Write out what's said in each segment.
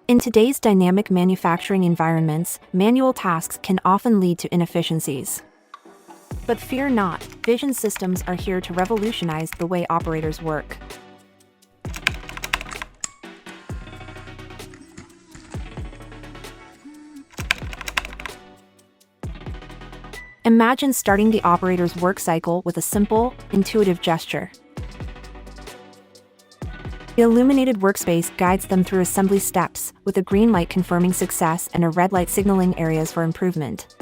In today's dynamic manufacturing environments, manual tasks can often lead to inefficiencies. But fear not, vision systems are here to revolutionize the way operators work. Imagine starting the operator's work cycle with a simple, intuitive gesture. The illuminated workspace guides them through assembly steps, with a green light confirming success and a red light signaling areas for improvement.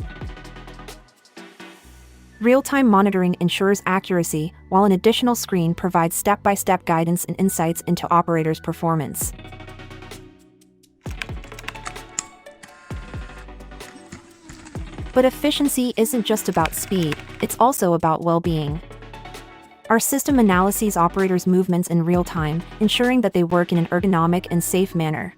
Real-time monitoring ensures accuracy, while an additional screen provides step-by-step guidance and insights into operators' performance. But efficiency isn't just about speed, it's also about well-being. Our system analyses operators' movements in real time, ensuring that they work in an ergonomic and safe manner.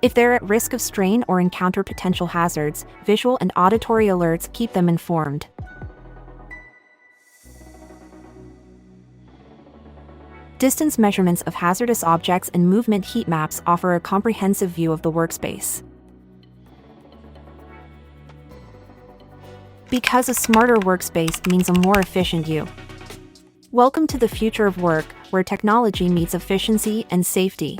If they're at risk of strain or encounter potential hazards, visual and auditory alerts keep them informed. Distance measurements of hazardous objects and movement heat maps offer a comprehensive view of the workspace. Because a smarter workspace means a more efficient you. Welcome to the future of work, where technology meets efficiency and safety.